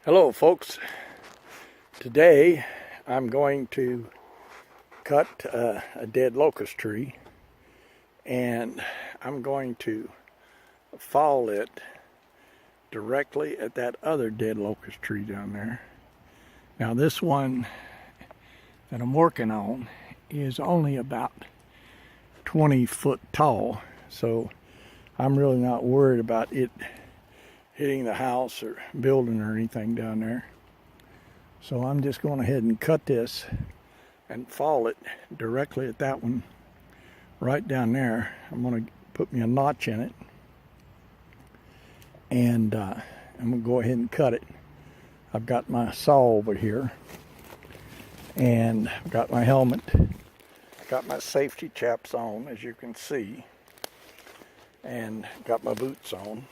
Hello folks, today I'm going to cut a dead locust tree and I'm going to fall it directly at that other dead locust tree down there. Now this one that I'm working on is only about 20 foot tall, so I'm really not worried about it hitting the house or building or anything down there. So I'm just going ahead and cut this and fall it directly at that one right down there. I'm going to put me a notch in it and I'm going to go ahead and cut it. I've got my saw over here and I've got my helmet, got my safety chaps on as you can see, and got my boots on.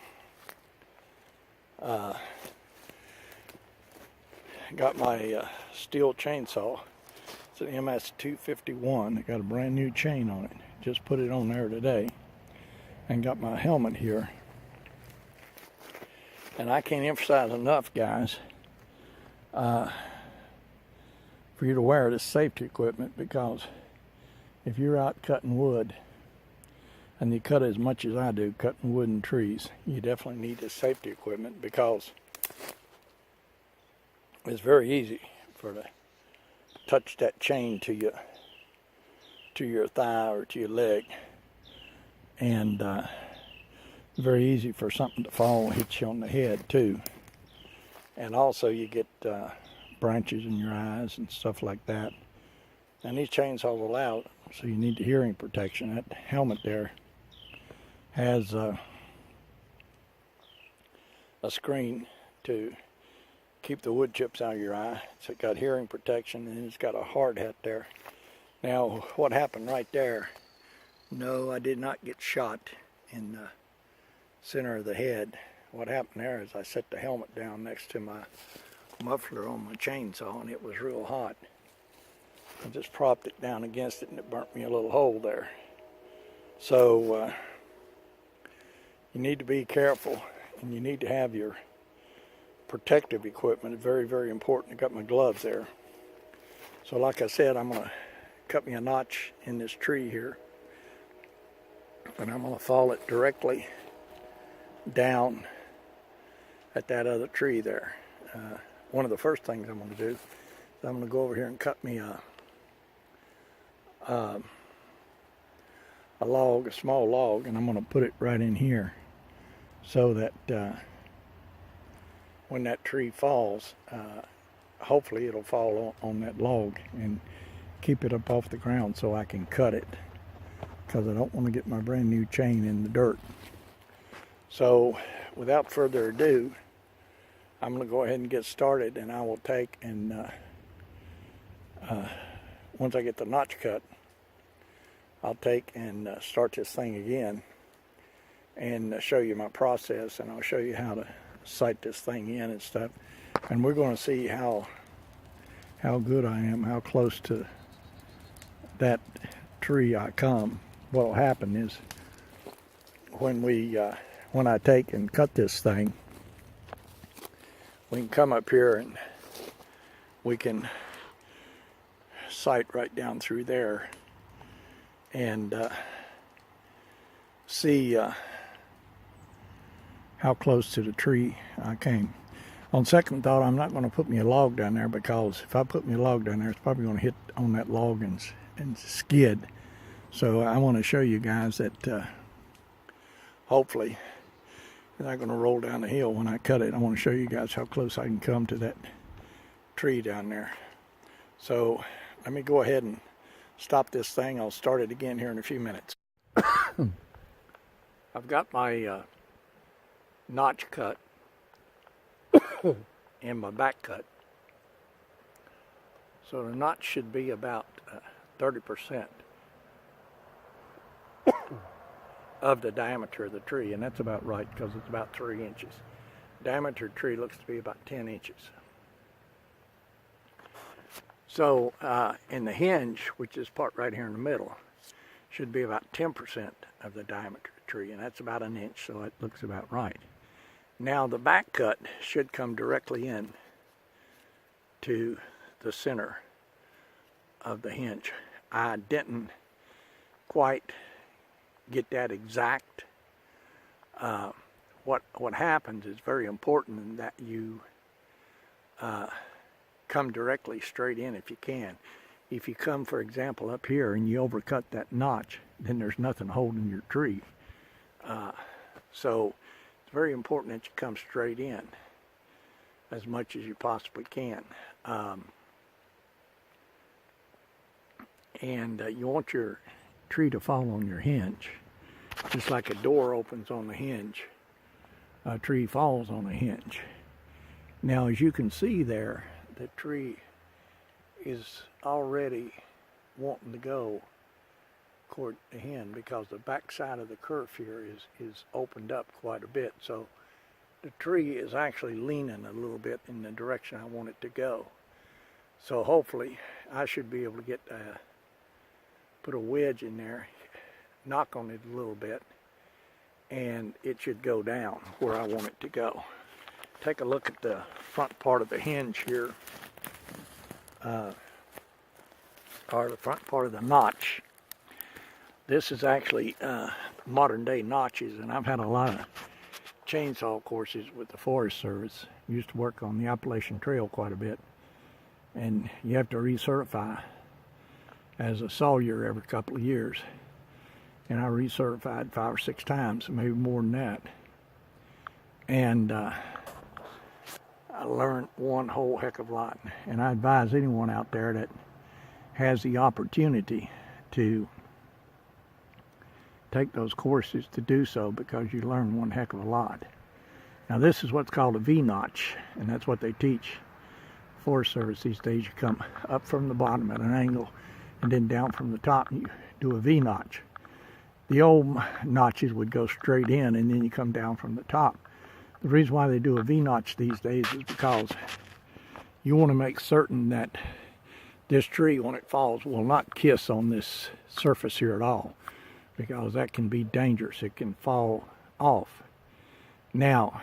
Got my steel chainsaw. It's an MS-251. It got a brand new chain on it. Just put it on there today. And got my helmet here. And I can't emphasize enough, guys, for you to wear this safety equipment, because if you're out cutting wood and you cut as much as I do cutting wood and trees, you definitely need this safety equipment, because it's very easy to touch that chain to your thigh or to your leg, and very easy for something to fall and hit you on the head too. And also you get branches in your eyes and stuff like that. And these chainsaws are loud, so you need the hearing protection. That helmet there has a screen to keep the wood chips out of your eye. It's got hearing protection, and it's got a hard hat there. Now, what happened right there? No, I did not get shot in the center of the head. What happened there is I set the helmet down next to my muffler on my chainsaw, and it was real hot. I just propped it down against it, and it burnt me a little hole there. So you need to be careful, and you need to have your protective equipment. Very, very important. I got my gloves there. So like I said, I'm going to cut me a notch in this tree here, and I'm going to fall it directly down at that other tree there. One of the first things I'm going to do is I'm going to go over here and cut me a log, a small log, and I'm going to put it right in here so that when that tree falls, hopefully it'll fall on that log and keep it up off the ground so I can cut it, because I don't want to get my brand new chain in the dirt. So without further ado, I'm going to go ahead and get started, and I will take and once I get the notch cut, I'll take and start this thing again and show you my process, and I'll show you how to sight this thing in and stuff, and we're going to see how good I am, how close to that tree I come. What will happen is when I take and cut this thing, we can come up here and we can sight right down through there and see how close to the tree I came. On second thought, I'm not going to put me a log down there, because if I put me a log down there, it's probably going to hit on that log and skid. So I want to show you guys that hopefully it's not going to roll down the hill when I cut it. I want to show you guys how close I can come to that tree down there. So let me go ahead and stop this thing. I'll start it again here in a few minutes. I've got my notch cut and my back cut. So the notch should be about 30% of the diameter of the tree, and that's about right, because it's about 3 inches. Diameter of the tree looks to be about 10 inches. So in the hinge, which is part right here in the middle, should be about 10% of the diameter of the tree, and that's about 1 inch, so it looks about right. Now the back cut should come directly in to the center of the hinge. I didn't quite get that exact. What happens is very important in that you come directly straight in if you can. If you come, for example, up here and you overcut that notch, then there's nothing holding your tree. So it's very important that you come straight in as much as you possibly can. And you want your tree to fall on your hinge. Just like a door opens on the hinge, a tree falls on a hinge. Now, as you can see there, the tree is already wanting to go toward the hinge because the back side of the kerf here is opened up quite a bit. So the tree is actually leaning a little bit in the direction I want it to go. So hopefully I should be able to get put a wedge in there, knock on it a little bit, and it should go down where I want it to go. Take a look at the front part of the hinge here, or the front part of the notch. This is actually modern day notches, and I've had a lot of chainsaw courses with the Forest Service. Used to work on the Appalachian Trail quite a bit, and you have to recertify as a sawyer every couple of years. And I recertified 5 or 6 times, maybe more than that. And I learned one whole heck of a lot. And I advise anyone out there that has the opportunity to take those courses to do so, because you learn one heck of a lot. Now this is what's called a V-notch, and that's what they teach Forest Service these days. You come up from the bottom at an angle and then down from the top, and you do a V-notch. The old notches would go straight in and then you come down from the top. The reason why they do a V-notch these days is because you want to make certain that this tree, when it falls, will not kiss on this surface here at all, because that can be dangerous. It can fall off. Now,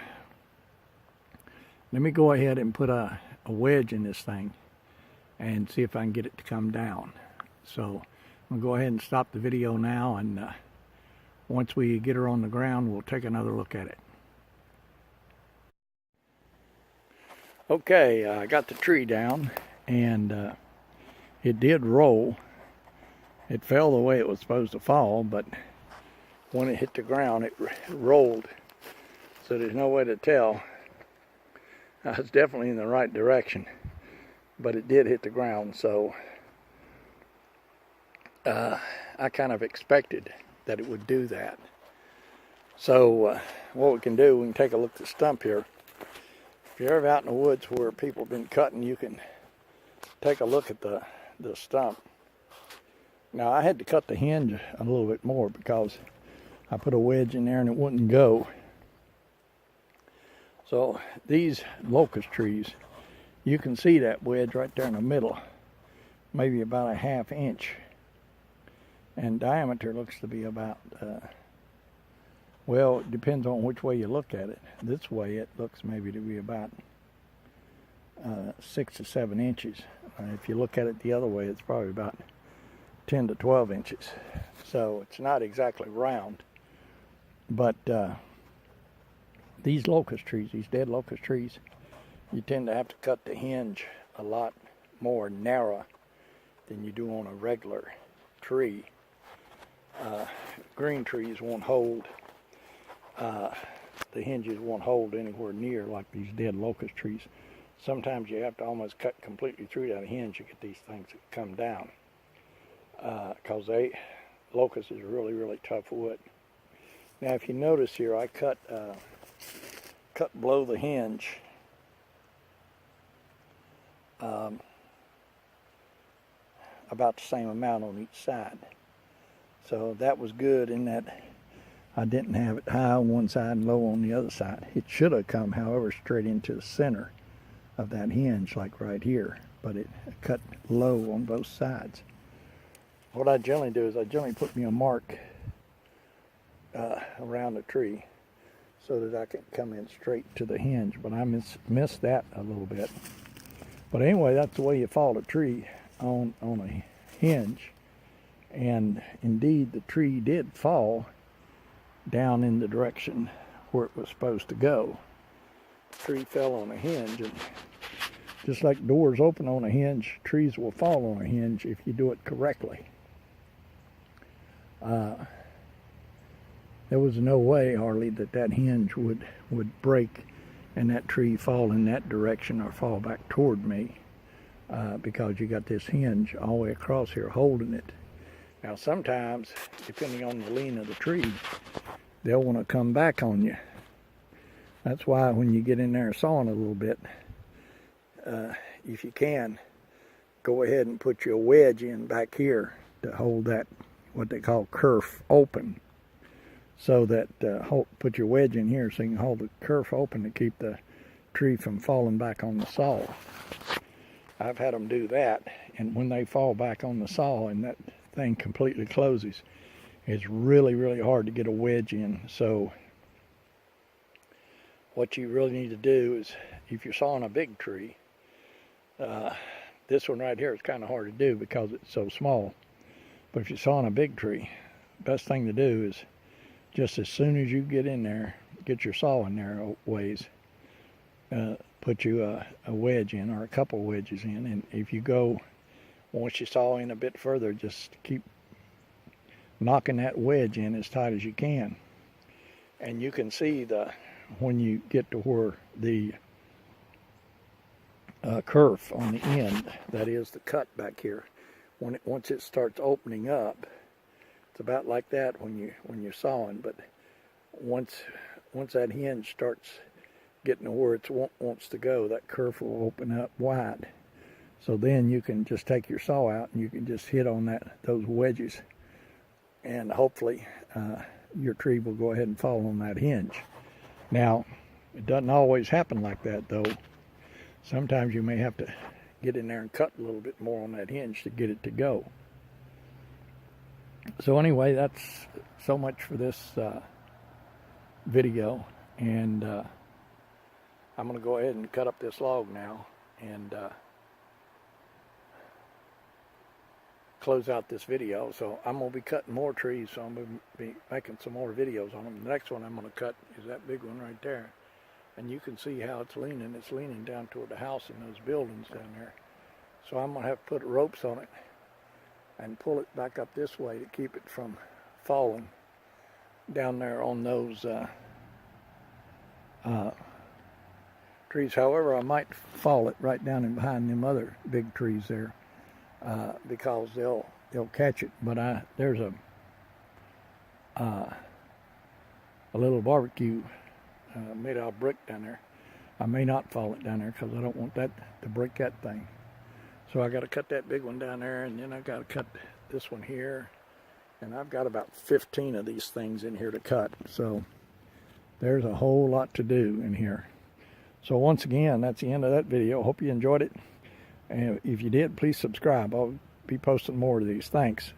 let me go ahead and put a wedge in this thing and see if I can get it to come down. So I'm going to go ahead and stop the video now, and once we get her on the ground, we'll take another look at it. Okay, I got the tree down, and it did roll. It fell the way it was supposed to fall, but when it hit the ground, it rolled. So there's no way to tell. I was definitely in the right direction, but it did hit the ground, so I kind of expected that it would do that. So what we can do, we can take a look at the stump here. If you're ever out in the woods where people have been cutting, you can take a look at the stump. Now I had to cut the hinge a little bit more because I put a wedge in there and it wouldn't go. So these locust trees, you can see that wedge right there in the middle, maybe about a 1/2 inch. And diameter looks to be about, well, it depends on which way you look at it. This way it looks maybe to be about 6 to 7 inches. If you look at it the other way, it's probably about 10 to 12 inches. So it's not exactly round. But these locust trees, these dead locust trees, you tend to have to cut the hinge a lot more narrow than you do on a regular tree. Green trees won't hold, the hinges won't hold anywhere near like these dead locust trees. Sometimes you have to almost cut completely through that hinge to get these things to come down, because locust is really, really tough wood. Now if you notice here, I cut below the hinge about the same amount on each side. So that was good in that I didn't have it high on one side and low on the other side. It should have come, however, straight into the center of that hinge, like right here, but it cut low on both sides. What I generally do is I generally put me a mark around the tree so that I can come in straight to the hinge, but I missed that a little bit. But anyway, that's the way you fall a tree on a hinge. And indeed, the tree did fall down in the direction where it was supposed to go. The tree fell on a hinge, and just like doors open on a hinge, trees will fall on a hinge if you do it correctly. There was no way, hardly, that hinge would break and that tree fall in that direction or fall back toward me, because you got this hinge all the way across here holding it. Now sometimes, depending on the lean of the tree, they'll want to come back on you. That's why when you get in there sawing a little bit, if you can, go ahead and put your wedge in back here to hold that, what they call kerf, open. So that, put your wedge in here so you can hold the kerf open to keep the tree from falling back on the saw. I've had them do that, and when they fall back on the saw and that thing completely closes, it's really, really hard to get a wedge in. So what you really need to do is, if you're sawing a big tree, this one right here is kind of hard to do because it's so small. But if you're sawing a big tree, best thing to do is just as soon as you get in there, get your saw in there a ways, put you a wedge in or a couple wedges in, and if you go, once you saw in a bit further, just keep knocking that wedge in as tight as you can. And you can see when you get to where the kerf on the end, that is the cut back here, once it starts opening up, it's about like that when you're sawing. But once that hinge starts getting to where it wants to go, that kerf will open up wide. So then you can just take your saw out and you can just hit on those wedges, and hopefully your tree will go ahead and fall on that hinge. Now, it doesn't always happen like that though. Sometimes you may have to get in there and cut a little bit more on that hinge to get it to go. So anyway, that's so much for this video, and I'm going to go ahead and cut up this log now and close out this video. So I'm going to be cutting more trees, so I'm going to be making some more videos on them. The next one I'm going to cut is that big one right there, and you can see how it's leaning. It's leaning down toward the house and those buildings down there. So I'm going to have to put ropes on it and pull it back up this way to keep it from falling down there on those trees. However, I might fall it right down in behind them other big trees there, because they'll catch it. But there's a little barbecue made out of brick down there. I may not fall it down there because I don't want that to break that thing. So I got to cut that big one down there, and then I got to cut this one here, and I've got about 15 of these things in here to cut. So there's a whole lot to do in here. So once again, that's the end of that video. Hope you enjoyed it, and if you did, please subscribe. I'll be posting more of these. Thanks.